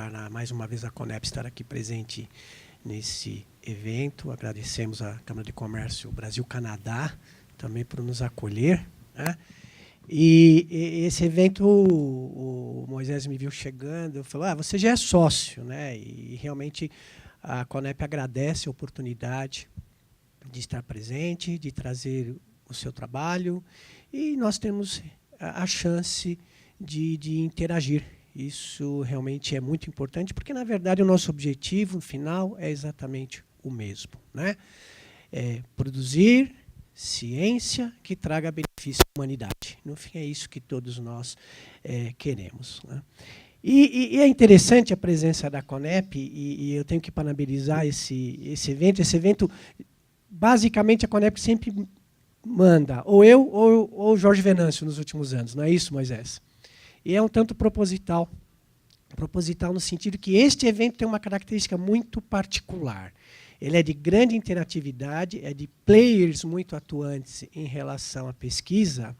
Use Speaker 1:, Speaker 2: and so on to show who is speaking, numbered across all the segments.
Speaker 1: para, mais uma vez, a Conep estar aqui presente nesse evento. Agradecemos à Câmara de Comércio Brasil-Canadá também por nos acolher, né? E esse evento, o Moisés me viu chegando, falou, você já é sócio, né? E realmente a Conep agradece a oportunidade de estar presente, de trazer o seu trabalho, e nós temos a chance de interagir. Isso realmente é muito importante, porque, na verdade, o nosso objetivo final é exatamente o mesmo, né? É produzir ciência que traga benefício à humanidade. No fim, é isso que todos nós queremos, né? E é interessante a presença da Conep, e eu tenho que parabenizar esse evento. Esse evento, basicamente, a Conep sempre manda, ou eu ou o Jorge Venâncio nos últimos anos, não é isso, Moisés? E é um tanto proposital. Proposital no sentido que este evento tem uma característica muito particular. Ele é de grande interatividade, é de players muito atuantes em relação à pesquisa,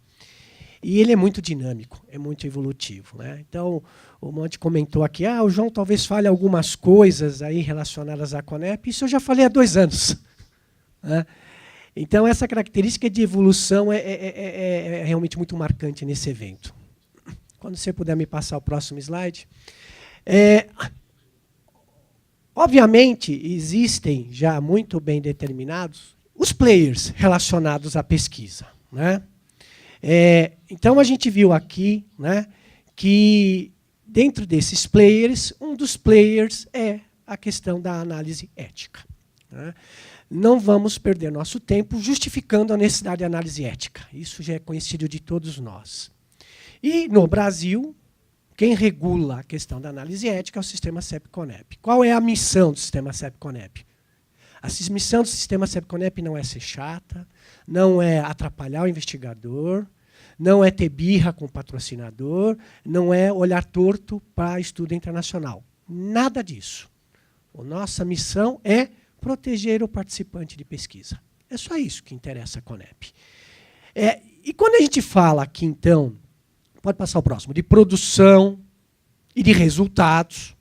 Speaker 1: e ele é muito dinâmico, é muito evolutivo, né? Então, o Monte comentou aqui, o João talvez fale algumas coisas aí relacionadas à Conep, isso eu já falei há 2 anos. Né? Então, essa característica de evolução é realmente muito marcante nesse evento. Quando você puder me passar o próximo slide. Obviamente, existem já muito bem determinados os players relacionados à pesquisa, né? Então, a gente viu aqui, né, que, dentro desses players, um dos players é a questão da análise ética, né? Não vamos perder nosso tempo justificando a necessidade de análise ética. Isso já é conhecido de todos nós. E, no Brasil, quem regula a questão da análise ética é o sistema CEP-CONEP. Qual é a missão do sistema CEP-CONEP? A missão do sistema CEP-CONEP não é ser chata, não é atrapalhar o investigador, não é ter birra com o patrocinador, não é olhar torto para estudo internacional. Nada disso. A nossa missão é proteger o participante de pesquisa. É só isso que interessa a CONEP. E quando a gente fala aqui, então, pode passar o próximo, de produção e de resultados,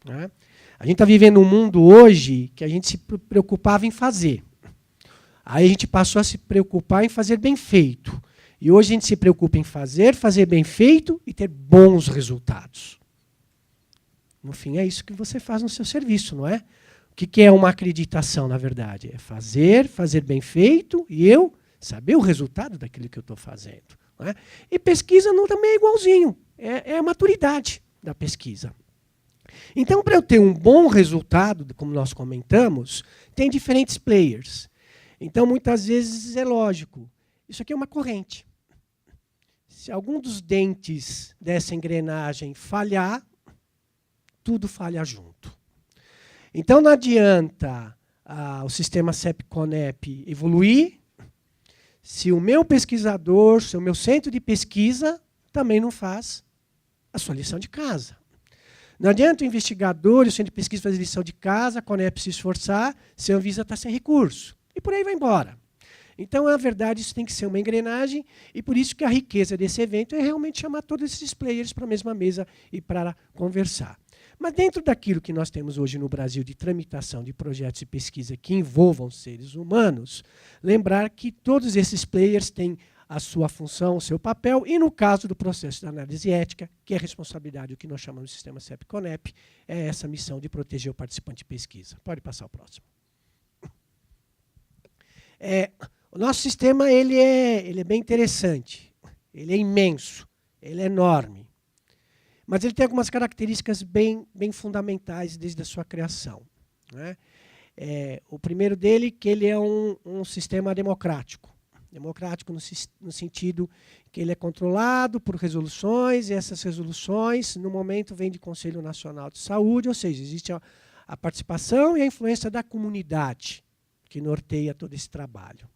Speaker 1: né? A gente está vivendo um mundo hoje que a gente se preocupava em fazer. Aí a gente passou a se preocupar em fazer bem feito. E hoje a gente se preocupa em fazer bem feito e ter bons resultados. No fim, é isso que você faz no seu serviço, não é? O que é uma acreditação, na verdade? É fazer bem feito e eu saber o resultado daquilo que eu estou fazendo. Né? E pesquisa também é igualzinho, é a maturidade da pesquisa. Então, para eu ter um bom resultado, como nós comentamos, tem diferentes players. Então, muitas vezes é lógico, isso aqui é uma corrente. Se algum dos dentes dessa engrenagem falhar, tudo falha junto. Então, não adianta o sistema CEP-CONEP evoluir, se o meu pesquisador, se o meu centro de pesquisa também não faz a sua lição de casa. Não adianta o investigador e o centro de pesquisa fazer lição de casa, a CONEP se esforçar, se a Anvisa está sem recurso. E por aí vai embora. Então, na verdade, isso tem que ser uma engrenagem, e por isso que a riqueza desse evento é realmente chamar todos esses players para a mesma mesa e para conversar. Mas dentro daquilo que nós temos hoje no Brasil de tramitação de projetos de pesquisa que envolvam seres humanos, lembrar que todos esses players têm a sua função, o seu papel, e no caso do processo de análise ética, que é a responsabilidade, o que nós chamamos de sistema CEP-CONEP, é essa missão de proteger o participante de pesquisa. Pode passar o próximo. O nosso sistema ele é bem interessante, ele é imenso, ele é enorme. Mas ele tem algumas características bem fundamentais desde a sua criação, né? O primeiro dele que ele é um sistema democrático. Democrático no sentido que ele é controlado por resoluções, e essas resoluções, no momento, vêm de Conselho Nacional de Saúde, ou seja, existe a participação e a influência da comunidade que norteia todo esse trabalho.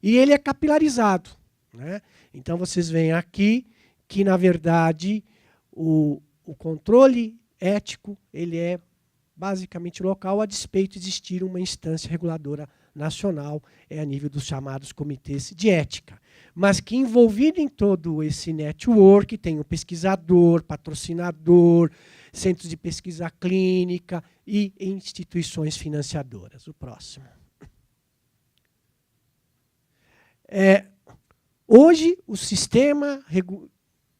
Speaker 1: E ele é capilarizado, né? Então, vocês veem aqui que, na verdade, o controle ético ele é basicamente local, a despeito de existir uma instância reguladora nacional é a nível dos chamados comitês de ética. Mas que envolvido em todo esse network tem o pesquisador, patrocinador, centros de pesquisa clínica e instituições financiadoras. O próximo. Hoje, o sistema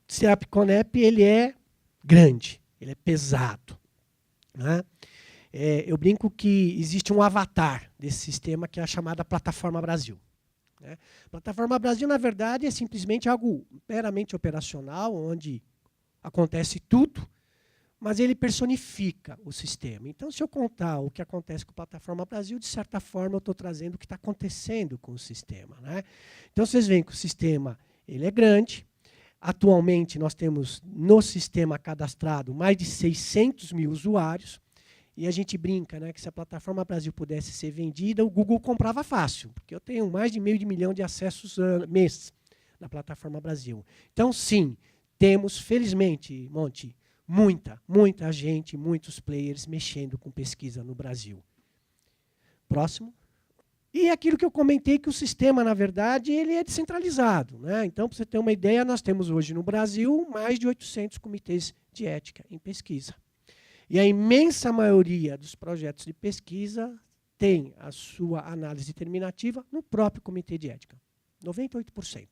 Speaker 1: CEAP-CONEP ele é grande, ele é pesado. Né? Eu brinco que existe um avatar desse sistema, que é a chamada Plataforma Brasil. Né? Plataforma Brasil, na verdade, é simplesmente algo meramente operacional, onde acontece tudo, mas ele personifica o sistema. Então, se eu contar o que acontece com a Plataforma Brasil, de certa forma, eu estou trazendo o que está acontecendo com o sistema. Né? Então, vocês veem que o sistema ele é grande. Atualmente, nós temos no sistema cadastrado mais de 600 mil usuários. E a gente brinca, né, que se a Plataforma Brasil pudesse ser vendida, o Google comprava fácil, porque eu tenho mais de meio de milhão de acessos mês na Plataforma Brasil. Então, sim, temos, felizmente, Monte, muita gente, muitos players mexendo com pesquisa no Brasil. Próximo. E aquilo que eu comentei, que o sistema, na verdade, ele é descentralizado. Né? Então, para você ter uma ideia, nós temos hoje no Brasil mais de 800 comitês de ética em pesquisa. E a imensa maioria dos projetos de pesquisa tem a sua análise determinativa no próprio comitê de ética. 98%.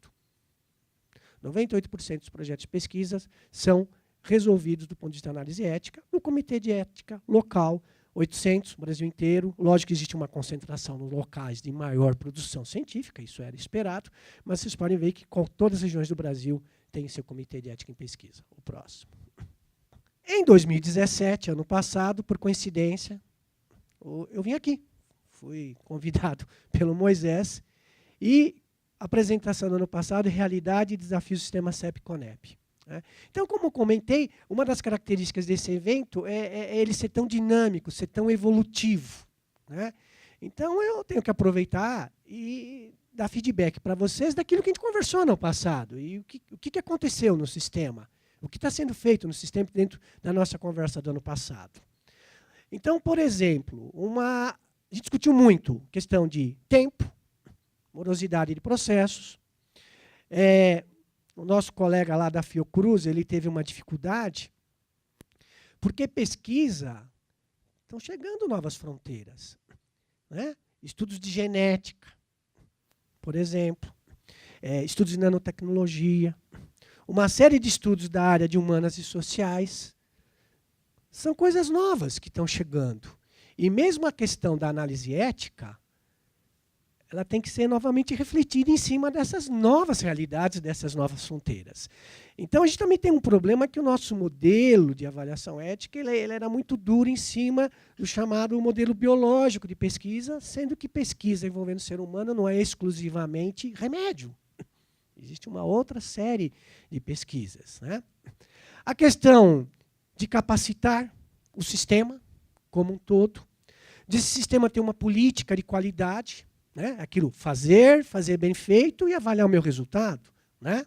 Speaker 1: 98% dos projetos de pesquisa são resolvidos do ponto de vista de análise ética no comitê de ética local, 800, Brasil inteiro. Lógico que existe uma concentração nos locais de maior produção científica, isso era esperado, mas vocês podem ver que todas as regiões do Brasil têm seu comitê de ética em pesquisa. O próximo. Em 2017, ano passado, por coincidência, eu vim aqui. Fui convidado pelo Moisés e a apresentação do ano passado, Realidade e Desafios do Sistema CEP-CONEP. Então, como eu comentei, uma das características desse evento é ele ser tão dinâmico, ser tão evolutivo. Né? Então, eu tenho que aproveitar e dar feedback para vocês daquilo que a gente conversou no passado e o que aconteceu no sistema. O que está sendo feito no sistema dentro da nossa conversa do ano passado. Então, por exemplo, a gente discutiu muito questão de tempo, morosidade de processos. O nosso colega lá da Fiocruz, ele teve uma dificuldade, porque pesquisa, estão chegando novas fronteiras. Né? Estudos de genética, por exemplo, estudos de nanotecnologia, uma série de estudos da área de humanas e sociais. São coisas novas que estão chegando. E mesmo a questão da análise ética, ela tem que ser novamente refletida em cima dessas novas realidades, dessas novas fronteiras. Então, a gente também tem um problema que o nosso modelo de avaliação ética ele era muito duro em cima do chamado modelo biológico de pesquisa, sendo que pesquisa envolvendo o ser humano não é exclusivamente remédio. Existe uma outra série de pesquisas. Né? A questão de capacitar o sistema como um todo, desse sistema ter uma política de qualidade, né? Aquilo fazer bem feito e avaliar o meu resultado. Né?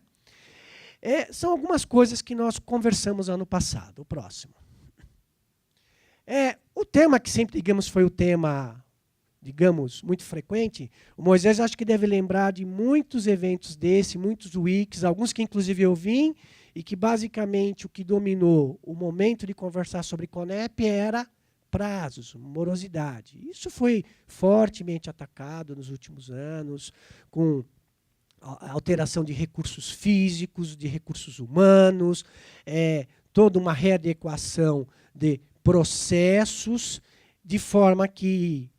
Speaker 1: São algumas coisas que nós conversamos ano passado. O próximo. O tema que sempre, digamos, foi o tema, digamos, muito frequente, o Moisés acho que deve lembrar de muitos eventos desse, muitos wikis, alguns que inclusive eu vim, e que basicamente o que dominou o momento de conversar sobre CONEP era prazos, morosidade. Isso foi fortemente atacado nos últimos anos, com a alteração de recursos físicos, de recursos humanos, toda uma readequação de processos, de forma que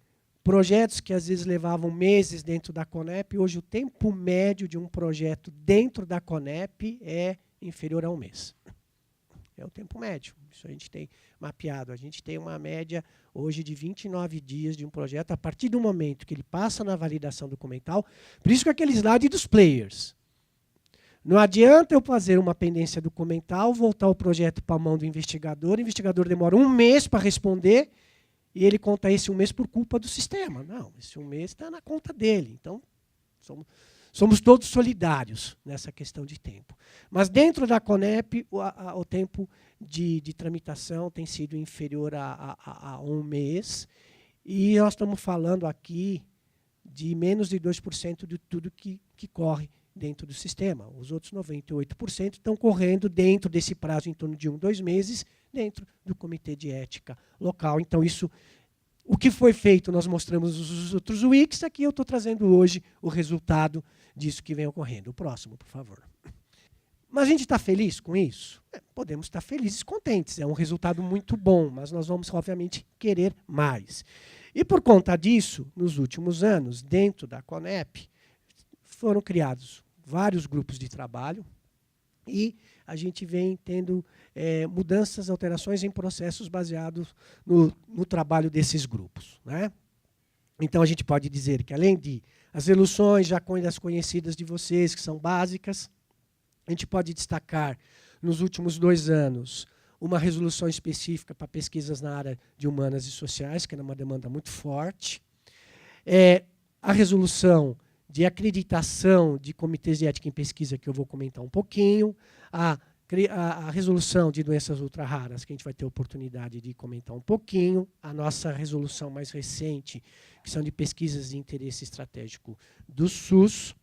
Speaker 1: projetos que às vezes levavam meses dentro da CONEP, hoje o tempo médio de um projeto dentro da CONEP é inferior a um mês. É o tempo médio. Isso a gente tem mapeado. A gente tem uma média hoje de 29 dias de um projeto a partir do momento que ele passa na validação documental. Por isso que aquele slide dos players. Não adianta eu fazer uma pendência documental, voltar o projeto para a mão do investigador, o investigador demora um mês para responder e ele conta esse um mês por culpa do sistema. Não, esse um mês está na conta dele. Então, somos todos solidários nessa questão de tempo. Mas dentro da CONEP, o tempo de tramitação tem sido inferior a um mês. E nós estamos falando aqui de menos de 2% de tudo que corre dentro do sistema. Os outros 98% estão correndo dentro desse prazo, em torno de 1, 2 meses, dentro do comitê de ética local. Então, isso, o que foi feito, nós mostramos os outros weeks, aqui eu estou trazendo hoje o resultado disso que vem ocorrendo. O próximo, por favor. Mas a gente está feliz com isso? Podemos estar felizes e contentes. É um resultado muito bom, mas nós vamos, obviamente, querer mais. E, por conta disso, nos últimos anos, dentro da CONEP, foram criados vários grupos de trabalho e a gente vem tendo mudanças, alterações em processos baseados no trabalho desses grupos, né? Então, a gente pode dizer que, além de as resoluções já das conhecidas de vocês, que são básicas, a gente pode destacar, nos últimos 2 anos, uma resolução específica para pesquisas na área de humanas e sociais, que era uma demanda muito forte. A resolução de acreditação de comitês de ética em pesquisa, que eu vou comentar um pouquinho. A resolução de doenças ultra raras, que a gente vai ter oportunidade de comentar um pouquinho. A nossa resolução mais recente, que são de pesquisas de interesse estratégico do SUS.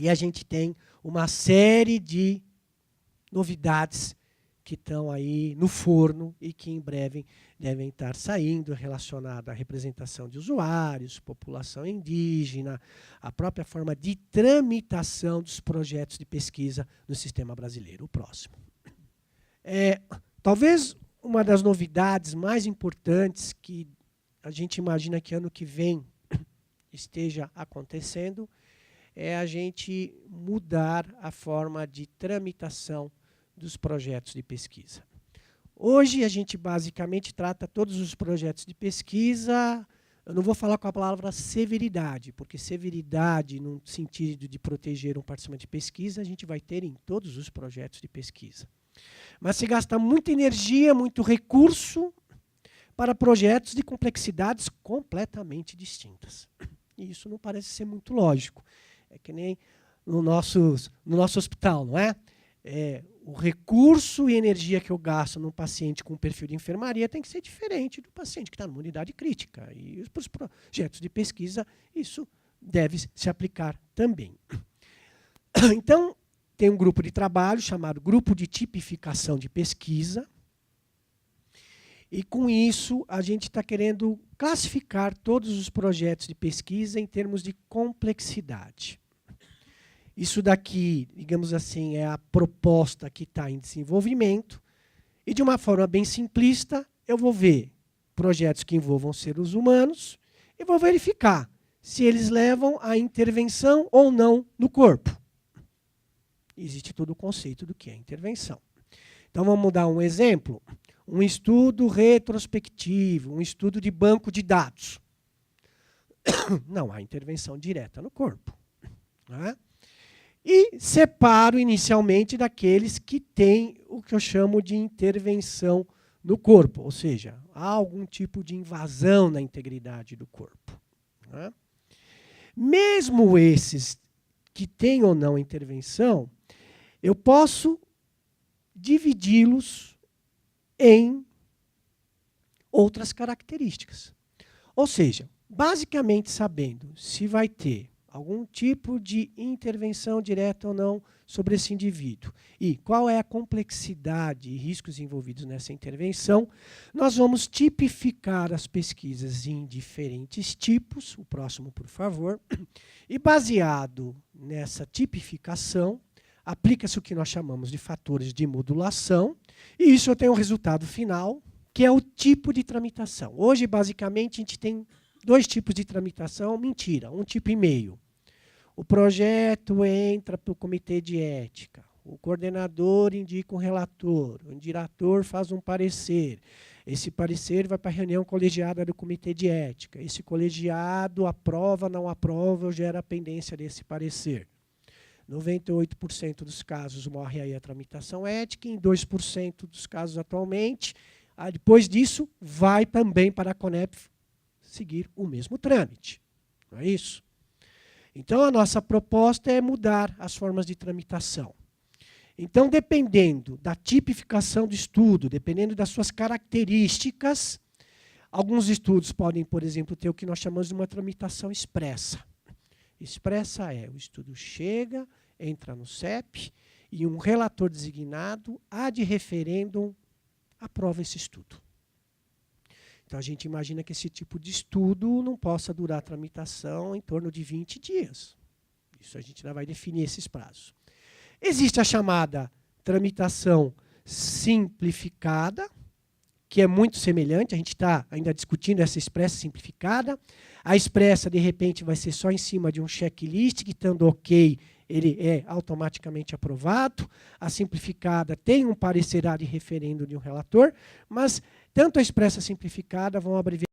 Speaker 1: E a gente tem uma série de novidades que estão aí no forno e que em breve devem estar saindo, relacionada à representação de usuários, população indígena, a própria forma de tramitação dos projetos de pesquisa no sistema brasileiro. O próximo. Talvez uma das novidades mais importantes que a gente imagina que ano que vem esteja acontecendo é a gente mudar a forma de tramitação dos projetos de pesquisa. Hoje, a gente basicamente trata todos os projetos de pesquisa, eu não vou falar com a palavra severidade, porque severidade, no sentido de proteger um participante de pesquisa, a gente vai ter em todos os projetos de pesquisa. Mas se gasta muita energia, muito recurso para projetos de complexidades completamente distintas. E isso não parece ser muito lógico. É que nem no nosso hospital, não é? O recurso e energia que eu gasto num paciente com perfil de enfermaria tem que ser diferente do paciente que está numa unidade crítica. E para os projetos de pesquisa, isso deve se aplicar também. Então, tem um grupo de trabalho chamado Grupo de Tipificação de Pesquisa. E, com isso, a gente está querendo classificar todos os projetos de pesquisa em termos de complexidade. Isso daqui, digamos assim, é a proposta que está em desenvolvimento. E, de uma forma bem simplista, eu vou ver projetos que envolvam seres humanos e vou verificar se eles levam à intervenção ou não no corpo. Existe todo o conceito do que é intervenção. Então, vamos dar um exemplo. Um estudo retrospectivo, um estudo de banco de dados. Não há intervenção direta no corpo. Né? E separo inicialmente daqueles que têm o que eu chamo de intervenção no corpo, ou seja, há algum tipo de invasão na integridade do corpo. Né? Mesmo esses que têm ou não intervenção, eu posso dividi-los em outras características. Ou seja, basicamente sabendo se vai ter algum tipo de intervenção direta ou não sobre esse indivíduo e qual é a complexidade e riscos envolvidos nessa intervenção, nós vamos tipificar as pesquisas em diferentes tipos, o próximo, por favor, e baseado nessa tipificação, aplica-se o que nós chamamos de fatores de modulação, e isso eu tenho um resultado final, que é o tipo de tramitação. Hoje, basicamente, a gente tem 2 tipos de tramitação, mentira, 1 tipo e meio. O projeto entra para o comitê de ética, o coordenador indica um relator, o diretor faz um parecer, esse parecer vai para a reunião colegiada do comitê de ética, esse colegiado aprova, não aprova, ou gera a pendência desse parecer. 98% dos casos morre aí a tramitação ética, em 2% dos casos atualmente. Depois disso, vai também para a CONEP seguir o mesmo trâmite. Não é isso? Então, a nossa proposta é mudar as formas de tramitação. Então, dependendo da tipificação do estudo, dependendo das suas características, Alguns estudos podem, por exemplo, ter o que nós chamamos de uma tramitação expressa. Expressa é, o estudo chega, entra no CEP, e um relator designado, ad referendum, aprova esse estudo. Então, a gente imagina que esse tipo de estudo não possa durar a tramitação em torno de 20 dias. Isso a gente ainda vai definir esses prazos. Existe a chamada tramitação simplificada, que é muito semelhante, a gente está ainda discutindo essa expressa simplificada. A expressa, de repente, vai ser só em cima de um checklist, que estando ok, ele é automaticamente aprovado. A simplificada tem um parecer de referendo de um relator, mas tanto a expressa simplificada vão abreviar